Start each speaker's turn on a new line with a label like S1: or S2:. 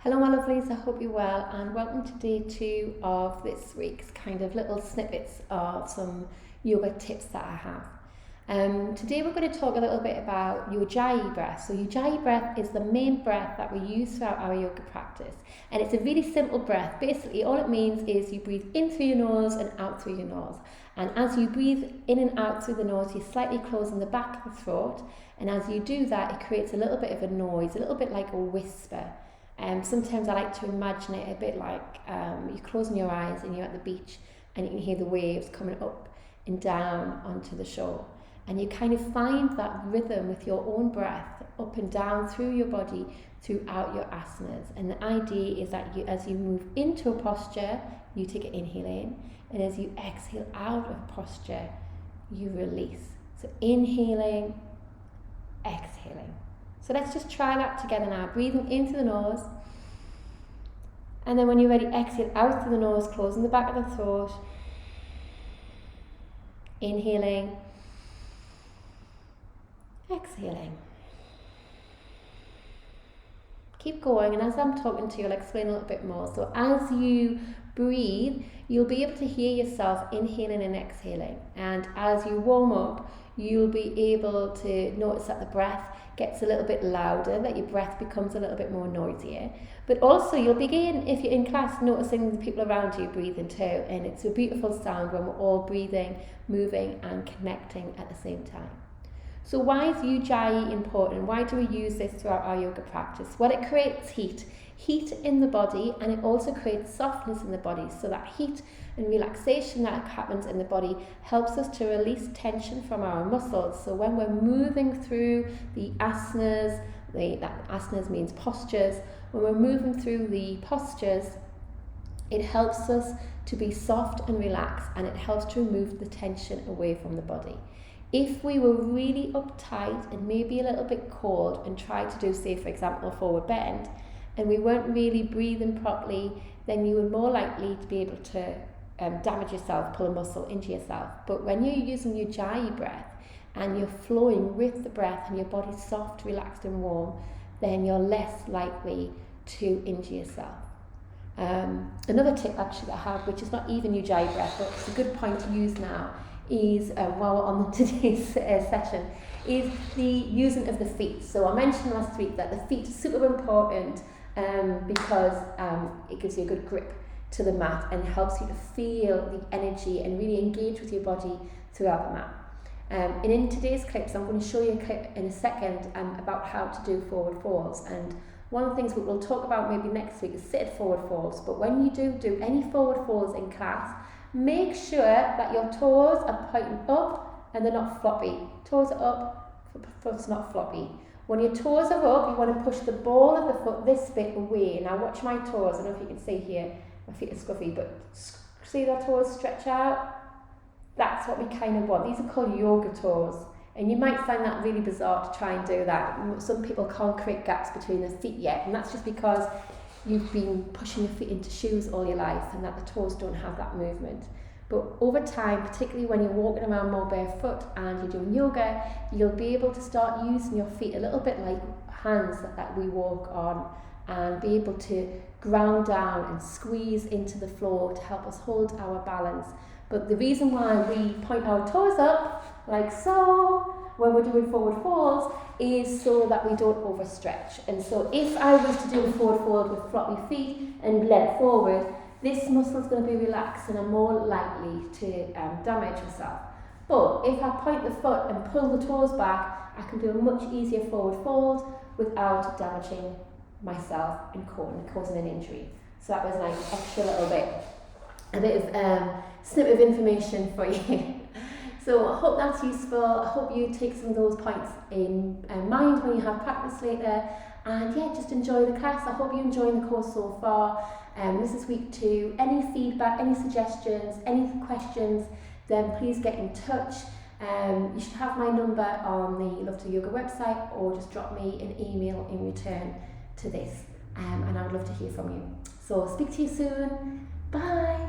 S1: Hello my lovelies, I hope you're well and welcome to day 2 of this week's kind of little snippets of some yoga tips that I have. Today we're going to talk a little bit about ujjayi breath. So ujjayi breath is the main breath that we use throughout our yoga practice, and it's a really simple breath. Basically all it means is you breathe in through your nose and out through your nose, and as you breathe in and out through the nose you're slightly closing the back of the throat, and as you do that it creates a little bit of a noise, a little bit like a whisper. Sometimes I like to imagine it a bit like you're closing your eyes and you're at the beach and you can hear the waves coming up and down onto the shore, and you kind of find that rhythm with your own breath up and down through your body throughout your asanas. And the idea is that as you move into a posture you take an inhale in, and as you exhale out of posture you release. So inhaling, exhaling. So let's just try that together now. Breathing in through the nose, and then when you're ready, exhale out through the nose, closing the back of the throat. Inhaling, exhaling. Keep going, and as I'm talking to you, I'll explain a little bit more. So as you breathe, you'll be able to hear yourself inhaling and exhaling, and as you warm up, you'll be able to notice that the breath gets a little bit louder, that your breath becomes a little bit more noisier. But also you'll begin, if you're in class, noticing the people around you breathing too, and it's a beautiful sound when we're all breathing, moving and connecting at the same time. So why is ujjayi important? Why do we use this throughout our yoga practice? Well, it creates heat in the body, and it also creates softness in the body. So that heat and relaxation that happens in the body helps us to release tension from our muscles. So when we're moving through the asanas, that asanas means postures, when we're moving through the postures, it helps us to be soft and relaxed, and it helps to remove the tension away from the body. If we were really uptight and maybe a little bit cold and tried to do, say for example, a forward bend, and we weren't really breathing properly, then you were more likely to be able to damage yourself, pull a muscle into yourself. But when you're using ujjayi breath and you're flowing with the breath and your body's soft, relaxed and warm, then you're less likely to injure yourself. Another tip actually I have, which is not even ujjayi breath, but it's a good point to use now, is while we're on today's session, is the using of the feet. So I mentioned last week that the feet are super important because it gives you a good grip to the mat and helps you to feel the energy and really engage with your body throughout the mat. And in today's clips, I'm going to show you a clip in a second about how to do forward folds. And one of the things we'll talk about maybe next week is seated forward folds. But when you do any forward folds in class, make sure that your toes are pointing up and they're not floppy. Toes are up, foot's not floppy. When your toes are up, you want to push the ball of the foot this bit away. Now watch my toes. I don't know if you can see here, my feet are scruffy, but see their toes stretch out? That's what we kind of want. These are called yoga toes. And you might find that really bizarre to try and do that. Some people can't create gaps between their feet yet, and that's just because you've been pushing your feet into shoes all your life and that the toes don't have that movement. But over time, particularly when you're walking around more barefoot and you're doing yoga, you'll be able to start using your feet a little bit like hands that we walk on, and be able to ground down and squeeze into the floor to help us hold our balance. But the reason why we point our toes up, like so, when we're doing forward folds, is so that we don't overstretch. And so if I was to do a forward fold with floppy feet and lean forward, this muscle is going to be relaxed and I'm more likely to damage myself. But if I point the foot and pull the toes back, I can do a much easier forward fold without damaging myself and causing an injury. So that was like extra little bit, a bit of snippet of information for you. So I hope that's useful. I hope you take some of those points in mind when you have practice later. And yeah, just enjoy the class. I hope you're enjoying the course so far. This is week 2. Any feedback, any suggestions, any questions, then please get in touch. You should have my number on the Love to Yoga website, or just drop me an email in return to this. And I would love to hear from you. So speak to you soon. Bye.